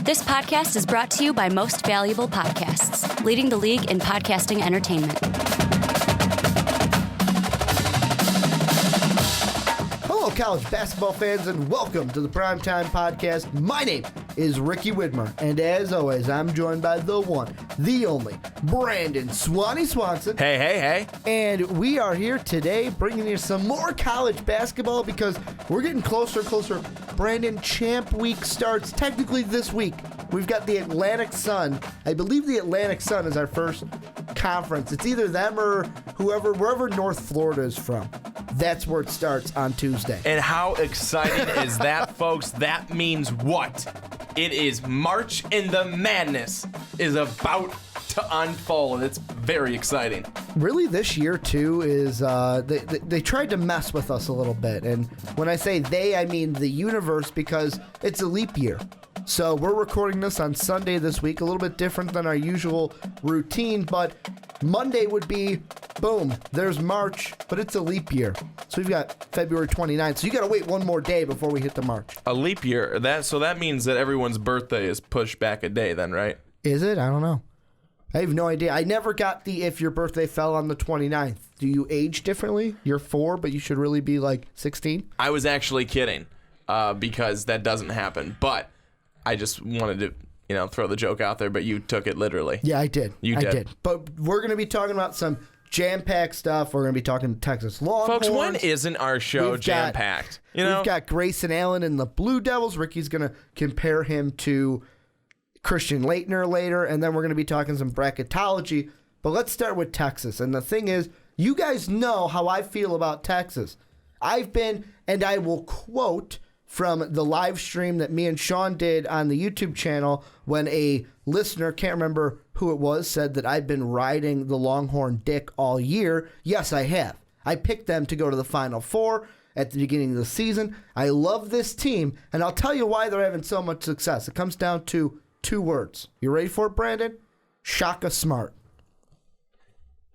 This podcast is brought to you by Most Valuable Podcasts, leading the league in podcasting entertainment. Hello, college basketball fans, and welcome to the Primetime Podcast. My name is Ricky Widmer, and as always, I'm joined by the one, the only, Brandon Swanson. Hey. And we are here today bringing you some more college basketball because we're getting closer and closer. Brandon, Champ Week starts technically this week. We've got the Atlantic Sun. I believe the Atlantic Sun is our first conference. It's either them or wherever North Florida is from. That's where it starts on Tuesday. And how exciting is that, folks? That means what? It is March and the madness is about to unfold. It's very exciting. Really, this year, too, is they tried to mess with us a little bit. And when I say they, I mean the universe, because it's a leap year. So we're recording this on Sunday this week, a little bit different than our usual routine, but Monday would be, boom, there's March, but it's a leap year. So we've got February 29th, so you got to wait one more day before we hit the March. A leap year, so that means that everyone's birthday is pushed back a day then, right? Is it? I don't know. I have no idea. I never got the if your birthday fell on the 29th. Do you age differently? You're 4, but you should really be like 16? I was actually kidding because that doesn't happen, but I just wanted to, throw the joke out there, but you took it literally. Yeah, I did. You did. But we're going to be talking about some jam-packed stuff. We're going to be talking Texas Longhorns. Folks, when isn't our show jam-packed? We've got Grayson Allen and the Blue Devils. Ricky's going to compare him to Christian Laettner later, and then we're going to be talking some bracketology. But let's start with Texas. And the thing is, you guys know how I feel about Texas. I've been, and I will quote from the live stream that me and Sean did on the YouTube channel when a listener, can't remember who it was, said that I've been riding the Longhorn dick all year. Yes, I have. I picked them to go to the Final Four at the beginning of the season. I love this team, and I'll tell you why they're having so much success. It comes down to 2 words. You ready for it, Brandon? Shaka Smart.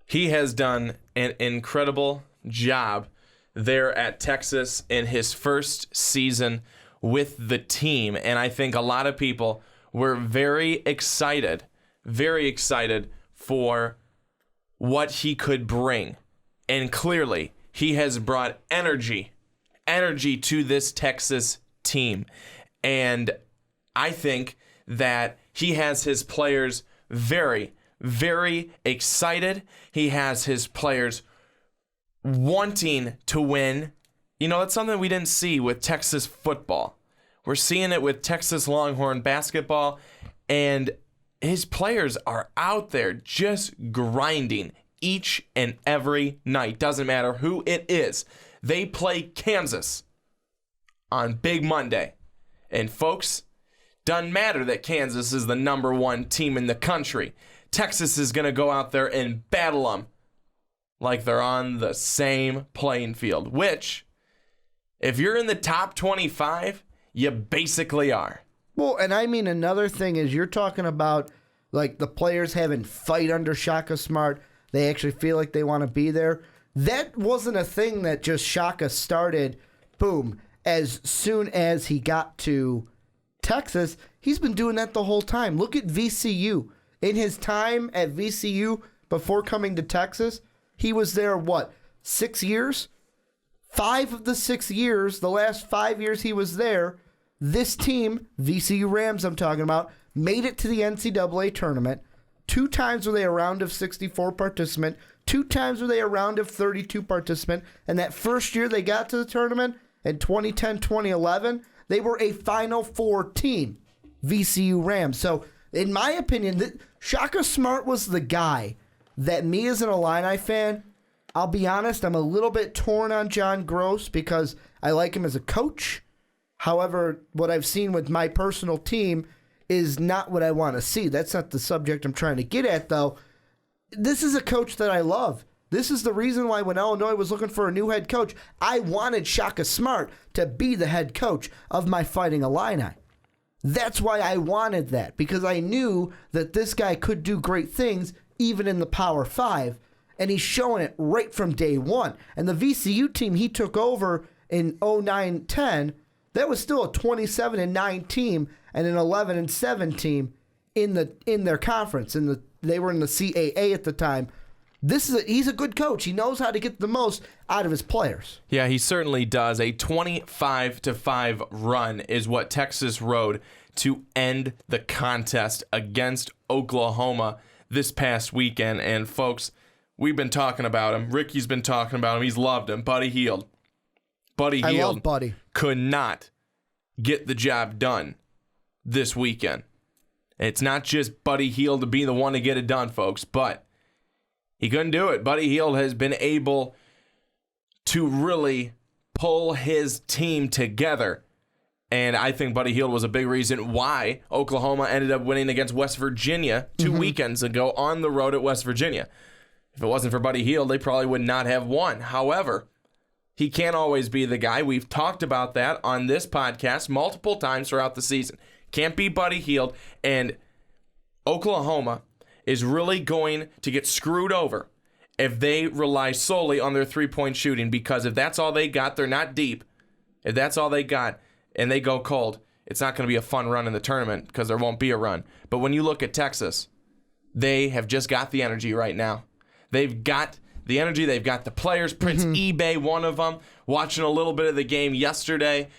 He has done an incredible job there at Texas in his first season with the team. And I think a lot of people were very excited for what he could bring. And clearly, he has brought energy to this Texas team. And I think that he has his players very, very excited. He has his players wanting to win. That's something we didn't see with Texas football. We're seeing it with Texas Longhorn basketball, and his players are out there just grinding each and every night. Doesn't matter who it is. They play Kansas on Big Monday. And folks, doesn't matter that Kansas is the number 1 team in the country. Texas is going to go out there and battle them like they're on the same playing field, which, if you're in the top 25, you basically are. Well, and I mean, another thing is you're talking about like the players having fight under Shaka Smart. They actually feel like they want to be there. That wasn't a thing that just Shaka started, boom, as soon as he got to Texas. He's been doing that the whole time. Look at VCU. In his time at VCU before coming to Texas, he was there, 6 years? 5 of the 6 years, the last 5 years he was there, this team, VCU Rams I'm talking about, made it to the NCAA tournament. 2 times were they a round of 64 participant. 2 times were they a round of 32 participant. And that first year they got to the tournament, in 2010, 2011, they were a Final Four team, VCU Rams. So, in my opinion, Shaka Smart was the guy that me as an Illini fan, I'll be honest, I'm a little bit torn on John Gross because I like him as a coach. However, what I've seen with my personal team is not what I want to see. That's not the subject I'm trying to get at, though. This is a coach that I love. This is the reason why when Illinois was looking for a new head coach, I wanted Shaka Smart to be the head coach of my Fighting Illini. That's why I wanted that, because I knew that this guy could do great things even in the Power 5, and he's showing it right from day one. And the VCU team he took over in 09-10 that was still a 27-9 team and an 11-7 team in their conference. They were in the CAA at the time. He's a good coach. He knows how to get the most out of his players. Yeah, he certainly does. A 25-5 run is what Texas rode to end the contest against Oklahoma this past weekend. And folks, we've been talking about him. Ricky's been talking about him. He's loved him. Buddy Hield. I love Buddy. Could not get the job done this weekend. It's not just Buddy Hield to be the one to get it done, folks, but he couldn't do it. Buddy Hield has been able to really pull his team together. And I think Buddy Hield was a big reason why Oklahoma ended up winning against West Virginia 2 weekends ago on the road at West Virginia. If it wasn't for Buddy Hield, they probably would not have won. However, he can't always be the guy. We've talked about that on this podcast multiple times throughout the season. Can't be Buddy Hield. And Oklahoma is really going to get screwed over if they rely solely on their three-point shooting, because if that's all they got, they're not deep. If that's all they got and they go cold, it's not going to be a fun run in the tournament because there won't be a run. But when you look at Texas, they have just got the energy right now. They've got the energy. They've got the players. Prince eBay, one of them, watching a little bit of the game yesterday.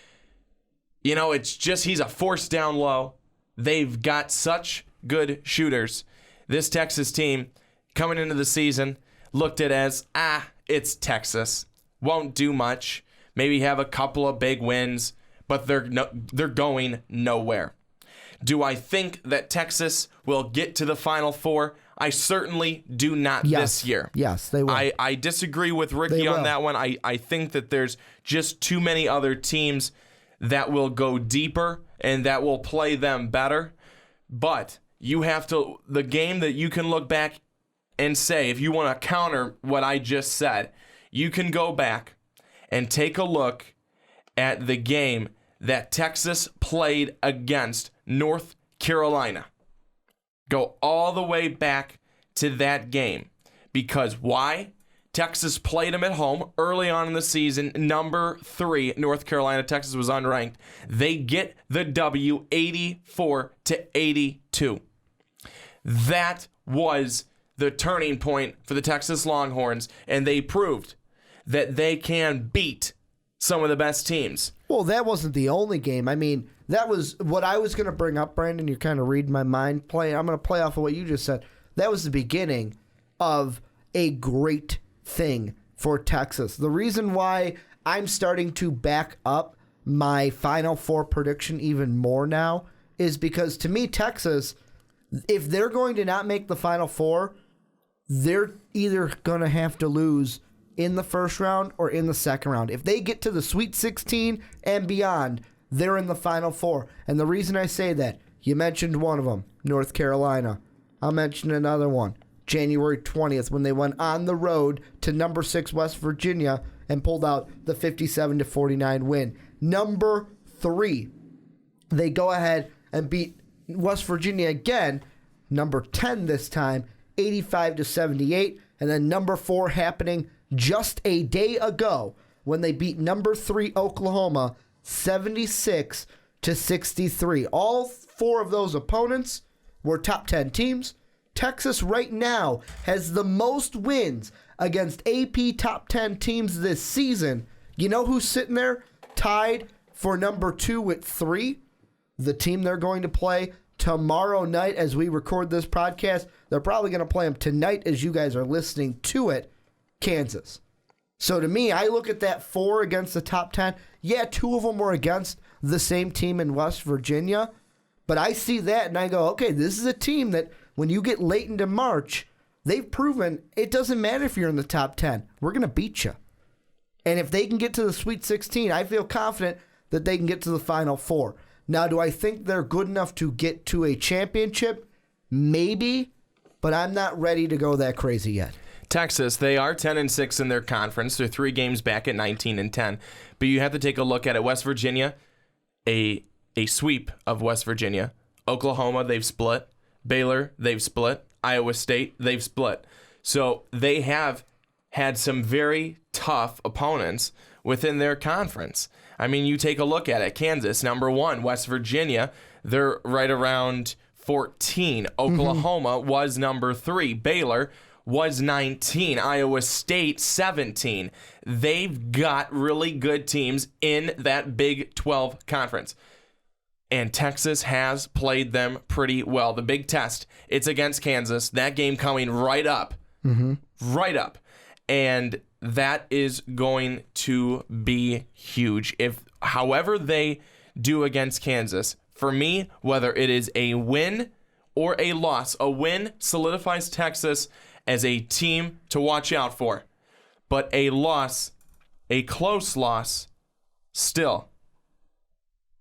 You know, it's just he's a force down low. They've got such good shooters. This Texas team coming into the season looked at as, it's Texas. Won't do much. Maybe have a couple of big wins, but they're going nowhere. Do I think that Texas will get to the Final Four? I certainly do not this year. Yes, they will. I disagree with Ricky on that one. I think that there's just too many other teams that will go deeper and that will play them better. But you have to, the game that you can look back and say, if you want to counter what I just said, you can go back and take a look at the game that Texas played against North Carolina. Go all the way back to that game. Because why? Texas played them at home early on in the season. Number 3, North Carolina. Texas was unranked. They get the W 84-82. That was the turning point for the Texas Longhorns, and they proved that they can beat some of the best teams. Well, that wasn't the only game. I mean, that was what I was going to bring up, Brandon. You're kind of reading my mind. I'm going to play off of what you just said. That was the beginning of a great thing for Texas. The reason why I'm starting to back up my Final Four prediction even more now is because, to me, Texas, if they're going to not make the Final Four, they're either going to have to lose in the first round or in the second round. If they get to the Sweet 16 and beyond, they're in the Final Four. And the reason I say that, you mentioned one of them, North Carolina. I'll mention another one, January 20th, when they went on the road to number 6 West Virginia and pulled out the 57-49 win. Number 3, they go ahead and beat West Virginia again, number 10 this time, 85-78. And then number 4 happening just a day ago when they beat number 3 Oklahoma 76-63. All 4 of those opponents were top 10 teams. Texas right now has the most wins against AP top 10 teams this season. You know who's sitting there tied for number 2 with 3? The team they're going to play tomorrow night as we record this podcast. They're probably going to play them tonight as you guys are listening to it, Kansas. So to me, I look at that 4 against the top 10. Yeah, 2 of them were against the same team in West Virginia. But I see that and I go, okay, this is a team that when you get late into March, they've proven it doesn't matter if you're in the top 10. We're going to beat you. And if they can get to the Sweet 16, I feel confident that they can get to the Final Four. Now, do I think they're good enough to get to a championship? Maybe, but I'm not ready to go that crazy yet. Texas, they are 10-6 in their conference. They're 3 games back at 19-10. But you have to take a look at it. West Virginia, a sweep of West Virginia. Oklahoma, they've split. Baylor, they've split. Iowa State, they've split. So they have had some very tough opponents within their conference. I mean, you take a look at it. Kansas, number 1. West Virginia, they're right around 14. Oklahoma was number 3. Baylor was 19. Iowa State, 17. They've got really good teams in that Big 12 conference. And Texas has played them pretty well. The big test, it's against Kansas. That game coming right up. Right up. And that is going to be huge. If, however they do against Kansas, for me, whether it is a win or a loss, a win solidifies Texas as a team to watch out for. But a loss, a close loss, still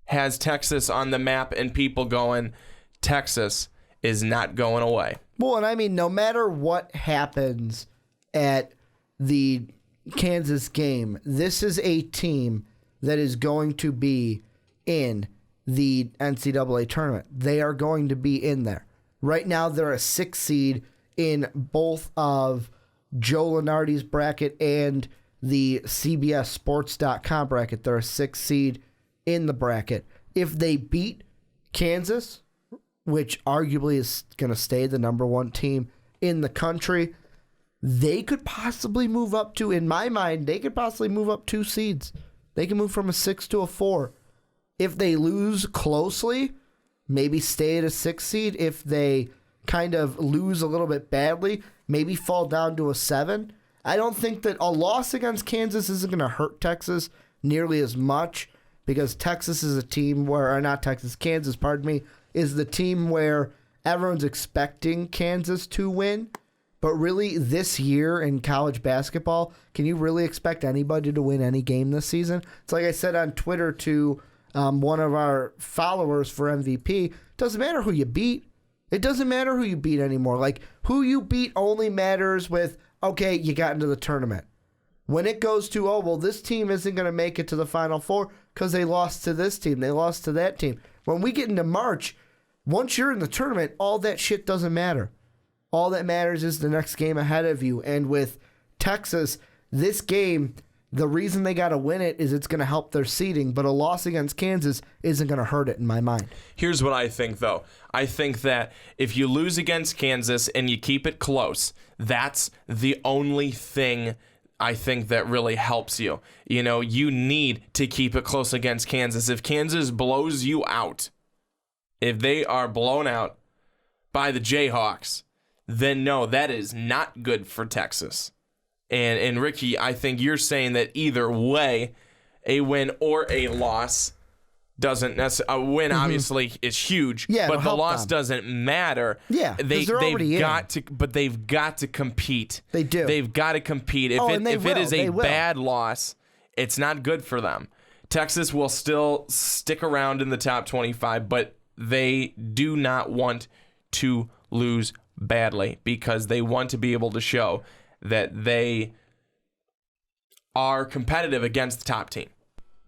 has Texas on the map and people going, Texas is not going away. Well, and I mean, no matter what happens at the Kansas game, this is a team that is going to be in the NCAA tournament. They are going to be in there. Right now, they're a 6 seed in both of Joe Lunardi's bracket and the CBSSports.com bracket. They're a 6 seed in the bracket. If they beat Kansas, which arguably is going to stay the number 1 team in the country, they could possibly move up to, in my mind, they could possibly move up 2 seeds. They can move from a 6 to a 4. If they lose closely, maybe stay at a 6 seed. If they kind of lose a little bit badly, maybe fall down to a 7. I don't think that a loss against Kansas isn't going to hurt Texas nearly as much, because Texas is a team where, or not Texas, Kansas, pardon me, is the team where everyone's expecting Kansas to win. But really, this year in college basketball, can you really expect anybody to win any game this season? It's like I said on Twitter to one of our followers for MVP, it doesn't matter who you beat. It doesn't matter who you beat anymore. Like, who you beat only matters with, okay, you got into the tournament. When it goes to, oh, well, this team isn't going to make it to the Final Four because they lost to this team, they lost to that team. When we get into March, once you're in the tournament, all that shit doesn't matter. All that matters is the next game ahead of you. And with Texas, this game, the reason they got to win it is it's going to help their seeding, but a loss against Kansas isn't going to hurt it in my mind. Here's what I think, though. I think that if you lose against Kansas and you keep it close, that's the only thing I think that really helps you. You know, you need to keep it close against Kansas. If Kansas blows you out, if they are blown out by the Jayhawks, then no, that is not good for Texas. And Ricky, I think you're saying that either way, a win or a loss doesn't necessarily. A win obviously is huge, but the loss doesn't matter. Yeah, they've got to, but they've got to compete. They do. They've got to compete. If it is a bad loss, it's not good for them. Texas will still stick around in the top 25, but they do not want to lose badly because they want to be able to show that they are competitive against the top team.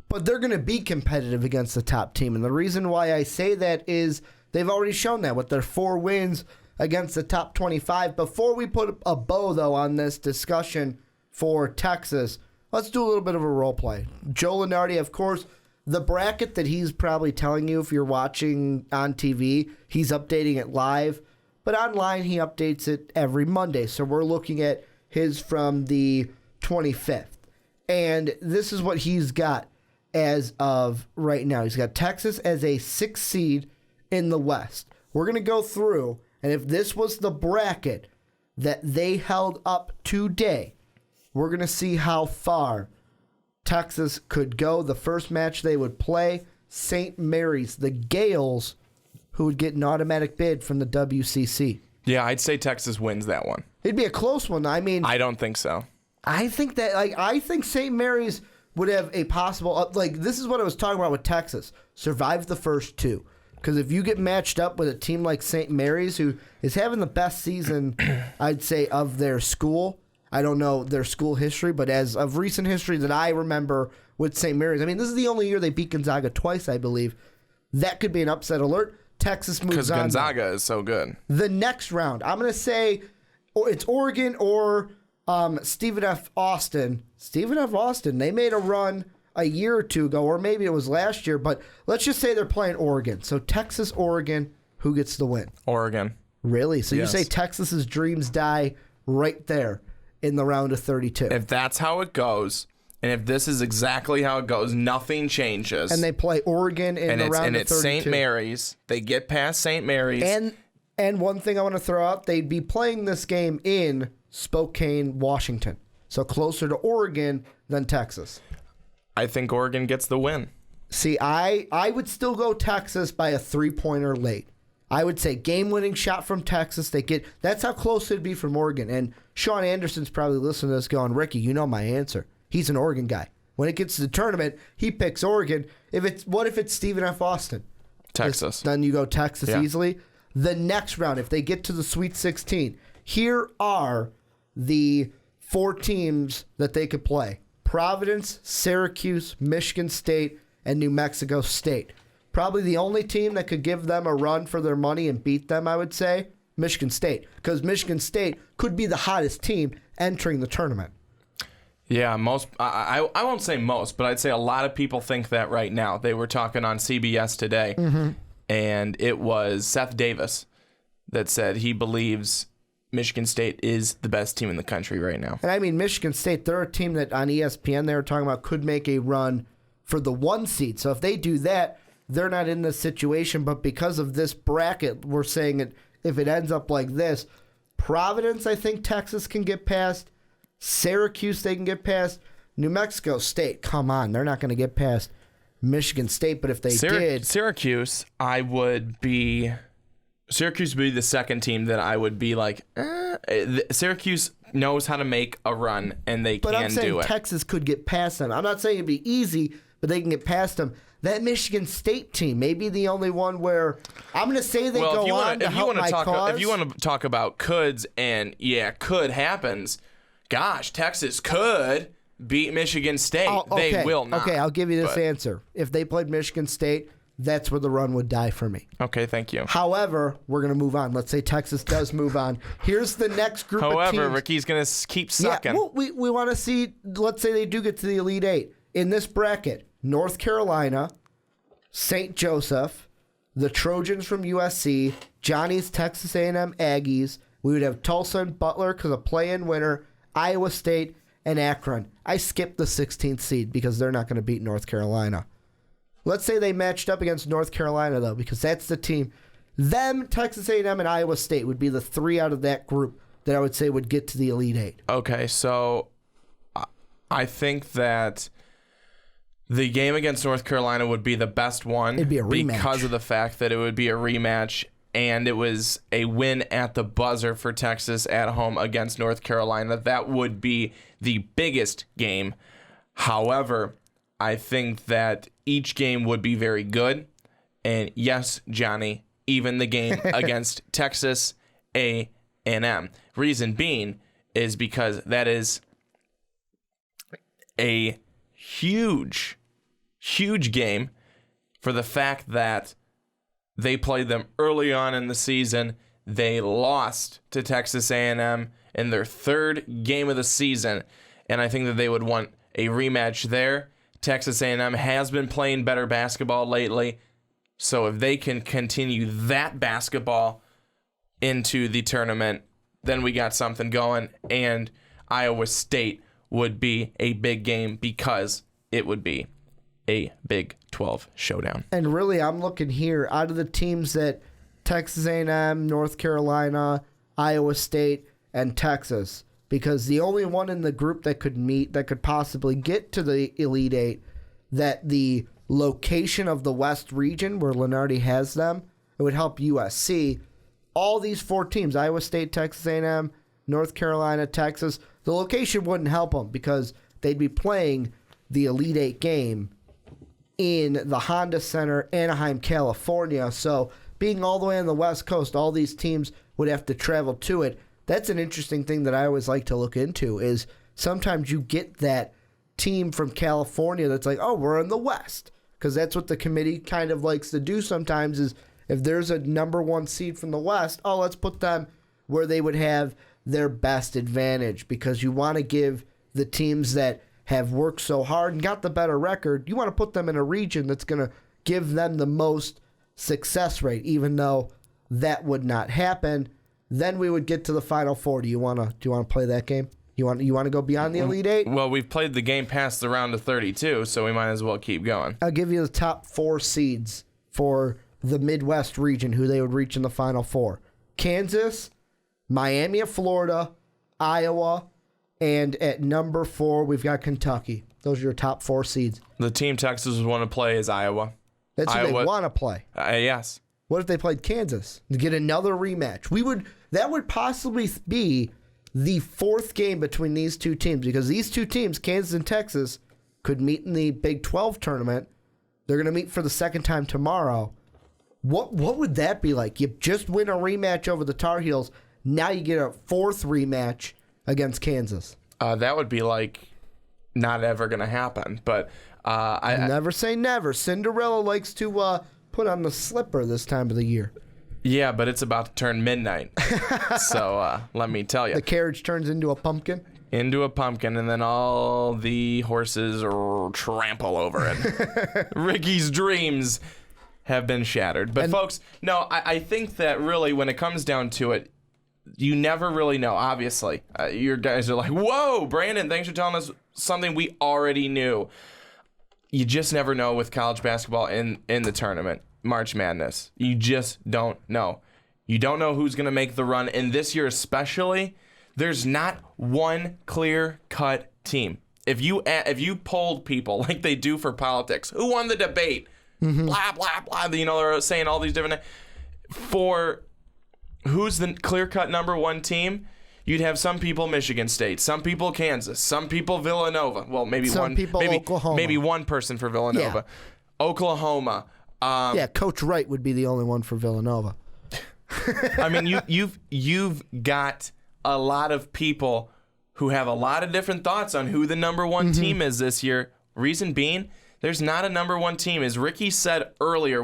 But they're going to be competitive against the top team. And the reason why I say that is they've already shown that with their 4 wins against the top 25. Before we put a bow, though, on this discussion for Texas, let's do a little bit of a role play. Joe Lunardi, of course, the bracket that he's probably telling you if you're watching on TV, he's updating it live. But online, he updates it every Monday. So we're looking at his from the 25th. And this is what he's got as of right now. He's got Texas as a 6th seed in the West. We're going to go through, and if this was the bracket that they held up today, we're going to see how far Texas could go. The first match they would play, St. Mary's, the Gales, who would get an automatic bid from the WCC. Yeah, I'd say Texas wins that one. It'd be a close one. I mean, I don't think so. I think that, I think St. Mary's would have a possible, this is what I was talking about with Texas. Survive the first 2. Because if you get matched up with a team like St. Mary's, who is having the best season, I'd say, of their school. I don't know their school history, but as of recent history that I remember with St. Mary's, I mean, this is the only year they beat Gonzaga twice, I believe. That could be an upset alert. Texas moves on. Because Gonzaga is so good. The next round, I'm going to say it's Oregon or Stephen F. Austin. Stephen F. Austin, they made a run a year or two ago, or maybe it was last year, but let's just say they're playing Oregon. So Texas, Oregon, who gets the win? Oregon. Really? So Yes. you say Texas's dreams die right there in the round of 32. If that's how it goes, and if this is exactly how it goes, nothing changes. And they play Oregon in the round of 32. It's St. Mary's. They get past St. Mary's. And one thing I want to throw out, they'd be playing this game in Spokane, Washington. So closer to Oregon than Texas. I think Oregon gets the win. See, I would still go Texas by a 3-pointer late. I would say game-winning shot from Texas. That's how close it'd be from Oregon. And Sean Anderson's probably listening to this going, Ricky, you know my answer. He's an Oregon guy. When it gets to the tournament, he picks Oregon. What if it's Stephen F. Austin? Texas. Then you go Texas easily. The next round, if they get to the Sweet 16, here are the 4 teams that they could play. Providence, Syracuse, Michigan State, and New Mexico State. Probably the only team that could give them a run for their money and beat them, I would say, Michigan State. Because Michigan State could be the hottest team entering the tournament. Yeah, I won't say most, but I'd say a lot of people think that right now. They were talking on CBS today, and it was Seth Davis that said he believes Michigan State is the best team in the country right now. And I mean, Michigan State, they're a team that on ESPN they were talking about could make a run for the 1 seed. So if they do that, they're not in this situation. But because of this bracket, we're saying it, if it ends up like this, Providence, I think Texas can get past. Syracuse, they can get past. New Mexico State, come on, they're not going to get past Michigan State. But if they did, Syracuse would be the second team that I would be like, Syracuse knows how to make a run, and they but can I'm saying do it. Texas could get past them. I'm not saying it'd be easy, but they can get past them. That Michigan State team may be the only one where I'm going to say they go on to help my cause. If you want to talk about coulds and could happens, gosh, Texas could beat Michigan State. Okay. They will not. Okay, I'll give you this answer. If they played Michigan State, that's where the run would die for me. Okay, thank you. However, we're going to move on. Let's say Texas does move on. Here's the next group of teams. However, Ricky's going to keep sucking. Yeah, well, we want to see, let's say they do get to the Elite Eight. In this bracket, North Carolina, St. Joseph, the Trojans from USC, Johnny's Texas A&M Aggies. We would have Tulsa and Butler because of play-in winner, Iowa State, and Akron. I skipped the 16th seed because they're not going to beat North Carolina. Let's say they matched up against North Carolina, though, because that's the team. Them, Texas A&M, and Iowa State would be the 3 out of that group that I would say would get to the Elite Eight. Okay, so I think that the game against North Carolina would be the best one. It'd be a rematch. Because of the fact that it would be a rematch, and it was a win at the buzzer for Texas at home against North Carolina. That would be the biggest game. However, I think that each game would be very good. And yes, Johnny, even the game against Texas A&M. Reason being is because that is a huge game for the fact that they played them early on in the season. They lost to Texas A&M in their 3rd game of the season, and I think that they would want a rematch there. Texas A&M has been playing better basketball lately, so if they can continue that basketball into the tournament, then we got something going, and Iowa State would be a big game because it would be a Big 12 showdown. And really, I'm looking here, out of the teams that Texas A&M, North Carolina, Iowa State, and Texas, because the only one in the group that could possibly get to the Elite Eight, that the location of the West region where Lenardi has them, it would help USC. All these 4 teams, Iowa State, Texas A&M, North Carolina, Texas, the location wouldn't help them because they'd be playing the Elite Eight game in the Honda Center, Anaheim, California. So being all the way on the West Coast, all these teams would have to travel to it. That's an interesting thing that I always like to look into is sometimes you get that team from California that's like, oh, we're in the West. Because that's what the committee kind of likes to do sometimes is if there's a number 1 seed from the West, oh, let's put them where they would have their best advantage because you want to give the teams that have worked so hard and got the better record, you want to put them in a region that's going to give them the most success rate, even though that would not happen. Then we would get to the Final Four. Do you want to play that game? You want to go beyond the Elite Eight? Well, we've played the game past the round of 32, so we might as well keep going. I'll give you the top 4 seeds for the Midwest region, who they would reach in the Final Four. Kansas, Miami of Florida, Iowa, and at number 4, we've got Kentucky. Those are your top 4 seeds. The team Texas would want to play is Iowa. That's who they want to play. Yes. What if they played Kansas to get another rematch? That would possibly be the 4th game between these two teams, because these two teams, Kansas and Texas, could meet in the Big 12 tournament. They're going to meet for the second time tomorrow. What would that be like? You just win a rematch over the Tar Heels. Now you get a 4th rematch against Kansas. That would be like not ever going to happen. But I never say never. Cinderella likes to put on the slipper this time of the year. Yeah, but it's about to turn midnight. So let me tell you. The carriage turns into a pumpkin? Into a pumpkin, and then all the horses trample over it. Ricky's dreams have been shattered. But folks, no, I think that really when it comes down to it, you never really know. Obviously, your guys are like, whoa, Brandon, thanks for telling us something we already knew. You just never know with college basketball in the tournament. March Madness. You just don't know. You don't know who's going to make the run. And this year especially, there's not one clear-cut team. If you polled people like they do for politics, who won the debate? Blah, blah, blah. They're saying all these different things. For who's the clear-cut number 1 team, you'd have some people Michigan State, some people Kansas, some people Villanova. Well, maybe Oklahoma. Maybe one person for Villanova. Yeah. Oklahoma. Coach Wright would be the only one for Villanova. I mean, you've got a lot of people who have a lot of different thoughts on who the number 1 team is this year. Reason being, there's not a number 1 team. As Ricky said earlier,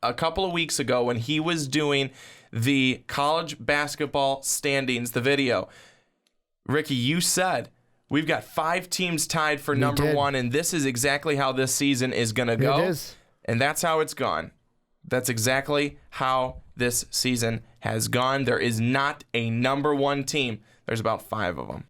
a couple of weeks ago when he was doing the college basketball standings, the video, Ricky, you said we've got 5 teams tied for number 1, and this is exactly how this season is going to go. It is. And that's how it's gone. That's exactly how this season has gone. There is not a number 1 team. There's about 5 of them.